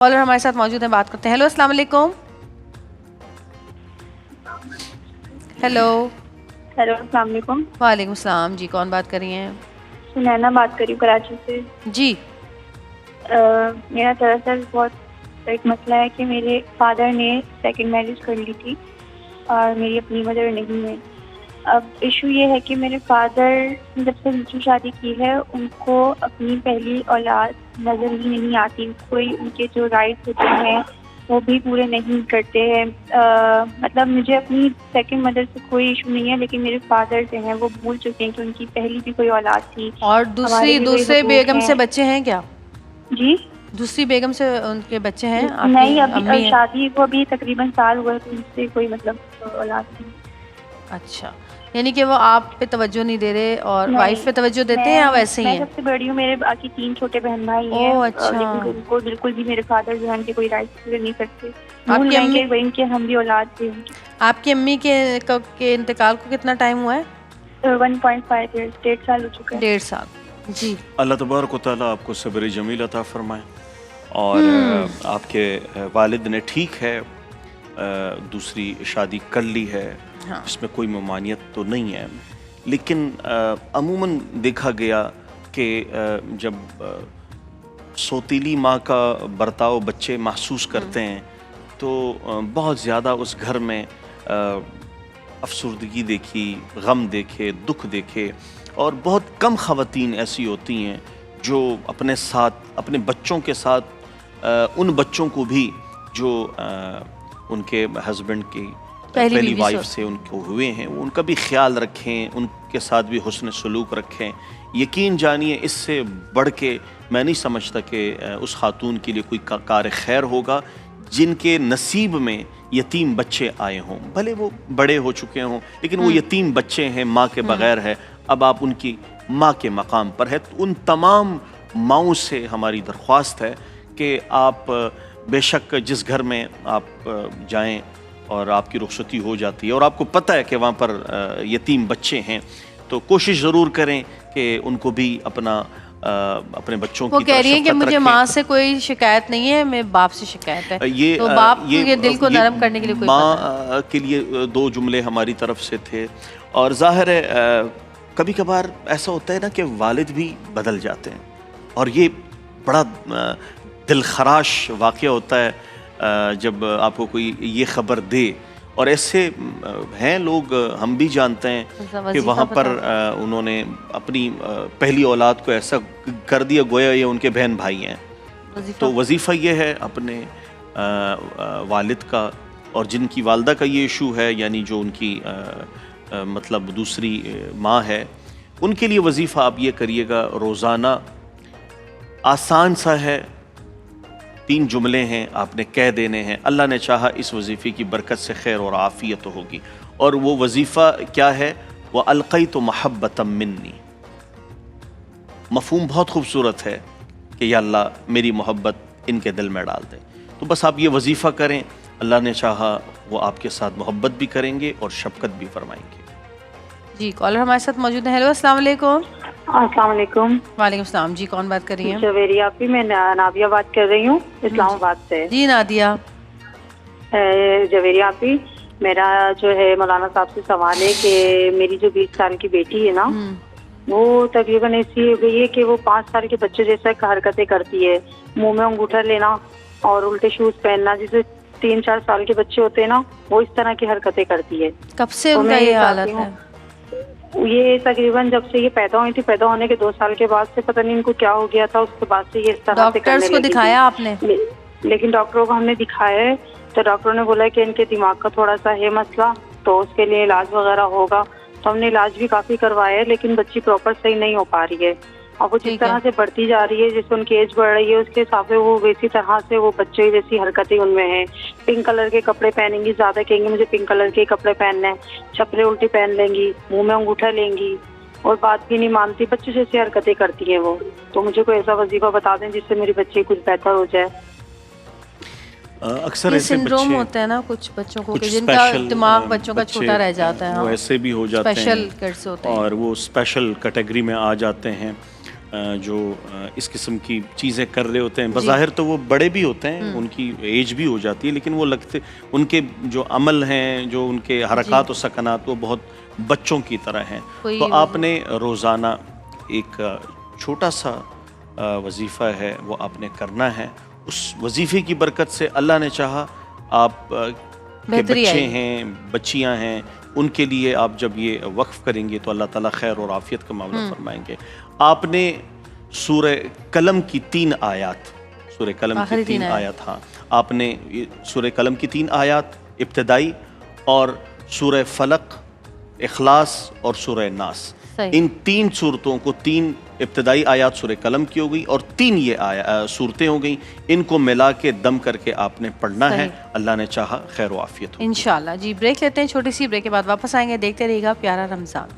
Collar ہمارے ساتھ موجود ہیں، بات کرتے ہیں۔ ہیلو، السلام علیکم۔ ہیلو، السلام علیکم۔ وعلیکم السلام جی، کون بات کر رہی ہیں؟ سنینا بات کر رہی ہوں کراچی سے۔ جی، میرا دراصل بہت ایک مسئلہ ہے کہ میرے فادر نے سیکنڈ میرج کر لی تھی اور میری اپنی مدر نہیں ہے۔ اب ایشو یہ ہے کہ میرے فادر جب سے دوسری شادی کی ہے ان کو اپنی پہلی اولاد نظر ہی نہیں آتی، کوئی ان کے جو رائٹس ہوتے ہیں وہ بھی پورے نہیں کرتے ہیں۔ مطلب مجھے اپنی سیکنڈ مدر سے کوئی ایشو نہیں ہے، لیکن میرے فادر جو ہیں وہ بھول چکے ہیں کہ ان کی پہلی بھی کوئی اولاد تھی۔ اور ہمارے بھی وہی دوسرے حقوق بیگم ہیں۔ سے بچے ہیں کیا؟ جی دوسری بیگم سے ان کے بچے ہیں؟ آپ نہیں، کی ابھی امی ہیں؟ شادی کو ابھی تقریباً سال ہوا ہے، تو ان سے کوئی مطلب اولاد نہیں۔ اچھا، یعنی کہ وہ آپ پہ توجہ نہیں دے رہے اور وائف پہ توجہ دیتے ہیں یا ویسے ہی میں ہیں؟ سب سے بڑی ہوں، میرے باقی 3 چھوٹے بہن بھائی ہیں، اوہ اچھا۔ لیکن ان کو بالکل بھی میرے فادر جو ہیں ان کے کوئی رائٹس پورے نہیں کرتے، آپ بھول کی گئے امی، کہ ان کے ہم بھی اولاد تھے ان کی۔ آپ کی امی کے انتقال کو کتنا ٹائم ہوا ہے؟ 1.5 ایئرس، 1.5 سال ہو چکے ہیں۔ 1.5 سال۔ جی، اللہ تبارک و تعالیٰ آپ کو صبر جمیل عطا فرمائے، اور آپ کے والد نے ٹھیک ہے دوسری شادی کر لی ہے، اس میں کوئی ممانعت تو نہیں ہے، لیکن عموماً دیکھا گیا کہ جب سوتیلی ماں کا برتاؤ بچے محسوس کرتے ہیں تو بہت زیادہ اس گھر میں افسردگی دیکھی، غم دیکھے، دکھ دیکھے، اور بہت کم خواتین ایسی ہوتی ہیں جو اپنے ساتھ، اپنے بچوں کے ساتھ ان بچوں کو بھی جو ان کے ہسبینڈ کی پہلی وائف سے ان کو ہوئے ہیں وہ ان کا بھی خیال رکھیں، ان کے ساتھ بھی حسن سلوک رکھیں۔ یقین جانیے اس سے بڑھ کے میں نہیں سمجھتا کہ اس خاتون کے لیے کوئی کار خیر ہوگا جن کے نصیب میں یتیم بچے آئے ہوں، بھلے وہ بڑے ہو چکے ہوں لیکن وہ یتیم بچے ہیں، ماں کے بغیر ہے۔ اب آپ ان کی ماں کے مقام پر ہے، تو ان تمام ماؤں سے ہماری درخواست ہے کہ آپ بے شک جس گھر میں آپ جائیں اور آپ کی رخصتی ہو جاتی ہے اور آپ کو پتہ ہے کہ وہاں پر یتیم بچے ہیں، تو کوشش ضرور کریں کہ ان کو بھی اپنے بچوں کی وہ کہہ رہی ہیں کہ مجھے رکھیں۔ ماں سے کوئی شکایت نہیں ہے، میں باپ سے شکایت ہے، تو باپ کے دل کو نرم کرنے کے لیے کوئی ماں کے لیے 2 جملے ہماری طرف سے تھے، اور ظاہر ہے کبھی کبھار ایسا ہوتا ہے نا کہ والد بھی بدل جاتے ہیں، اور یہ بڑا دل خراش واقعہ ہوتا ہے جب آپ کو کوئی یہ خبر دے، اور ایسے ہیں لوگ ہم بھی جانتے ہیں کہ وہاں پر انہوں نے اپنی پہلی اولاد کو ایسا کر دیا گویا یہ ان کے بہن بھائی ہیں۔ تو وظیفہ یہ ہے اپنے والد کا، اور جن کی والدہ کا یہ ایشو ہے، یعنی جو ان کی مطلب دوسری ماں ہے، ان کے لیے وظیفہ آپ یہ کریے گا روزانہ، آسان سا ہے، 3 جملے ہیں، آپ نے کہہ دینے ہیں، اللہ نے چاہا اس وظیفے کی برکت سے خیر اور عافیت ہوگی۔ اور وہ وظیفہ کیا ہے؟ وَأَلْقَيْتُ مَحَبَّةً مِّنِّي، مفہوم بہت خوبصورت ہے کہ یا اللہ میری محبت ان کے دل میں ڈال دے۔ تو بس آپ یہ وظیفہ کریں، اللہ نے چاہا وہ آپ کے ساتھ محبت بھی کریں گے اور شفقت بھی فرمائیں گے۔ جی، کالر ہمارے ساتھ موجود ہیں۔ ہیلو، السلام علیکم۔ السلام علیکم۔ وعلیکم السلام جی، کون بات کر رہی ہیں؟ جویری آپی، میں نادیہ بات کر رہی ہوں اسلام آباد سے۔ جی نادیہ۔ جویری آپی، میرا جو ہے مولانا صاحب سے سوال ہے کہ میری جو 20 سال کی بیٹی ہے نا، وہ تقریباً ایسی ہو گئی ہے کہ وہ 5 سال کے بچے جیسا حرکتیں کرتی ہے، منہ میں انگوٹھا لینا اور الٹے شوز پہننا، جسے 3-4 سال کے بچے ہوتے ہیں نا وہ اس طرح کی حرکتیں کرتی ہے۔ کب سے ان کا یہ حالت ہے؟ یہ تقریباً جب سے یہ پیدا ہوئی تھی، پیدا ہونے کے 2 سال کے بعد سے پتہ نہیں ان کو کیا ہو گیا تھا، اس کے بعد سے یہ اس طرح سے کرنے ڈاکٹرز کو لگی دکھایا آپ نے؟ لیکن ڈاکٹروں کو ہم نے دکھایا ہے، تو ڈاکٹروں نے بولا کہ ان کے دماغ کا تھوڑا سا ہے مسئلہ، تو اس کے لیے علاج وغیرہ ہوگا، تو ہم نے علاج بھی کافی کروایا ہے، لیکن بچی پراپر صحیح نہیں ہو پا رہی ہے، اور وہ جس طرح سے بڑھتی جا رہی ہے، جیسے ان کی ایج بڑھ رہی ہے اس کے حساب سے وہ ویسی طرح سے وہ بچے جیسی حرکتیں ان میں ہیں۔ پنک کلر کے کپڑے پہنیں گی، زیادہ کہیں گے مجھے پنک کلر کے کپڑے پہننے ہیں، چپلے الٹی پہن لیں گی، منہ میں انگوٹھا لیں گی، اور بات بھی نہیں مانتی، بچے جیسی حرکتیں کرتی ہیں وہ۔ تو مجھے کوئی ایسا وظیفہ بتا دیں جس سے میری بچی کچھ بہتر ہو جائے۔ اکثر یہ ایسے سنڈروم بچے ہوتا ہے نا کچھ بچوں کو، کچھ کہ جن کا اسپیشل دماغ بچوں کا بچے چھوٹا رہ جاتا ہے، وہ ایسے بھی ہو جاتے ہیں، اسپیشل کڈس ہوتے ہیں، اور وہ اسپیشل کیٹیگری میں آ جاتے ہیں۔ جو اس قسم کی چیزیں کر رہے ہوتے ہیں، بظاہر تو وہ بڑے بھی ہوتے ہیں، ان کی ایج بھی ہو جاتی ہے، لیکن وہ لگتے ان کے جو عمل ہیں، جو ان کے حرکات و سکنات، وہ بہت بچوں کی طرح ہیں. تو آپ نے روزانہ ایک چھوٹا سا وظیفہ ہے وہ آپ نے کرنا ہے. اس وظیفے کی برکت سے اللہ نے چاہا آپ کے بچے ہیں، بچیاں ہیں، ان کے لیے آپ جب یہ وقف کریں گے تو اللہ تعالیٰ خیر اور عافیت کا معاملہ فرمائیں گے. آپ نے سورہ قلم کی 3 آیات، سورہ قلم کی 3 آیات، ہاں آپ نے سورہ قلم کی 3 آیات ابتدائی، اور سورہ فلق، اخلاص اور سورہ ناس، ان 3 صورتوں کو 3 ابتدائی آیات سورہ قلم کی ہو گئی اور 3 یہ صورتیں ہو گئیں، ان کو ملا کے دم کر کے آپ نے پڑھنا ہے. اللہ نے چاہا خیر و عافیت ہو. انشاءاللہ. جی بریک لیتے ہیں، چھوٹی سی بریک کے بعد واپس آئیں گے. دیکھتے رہیے گا پیارا رمضان.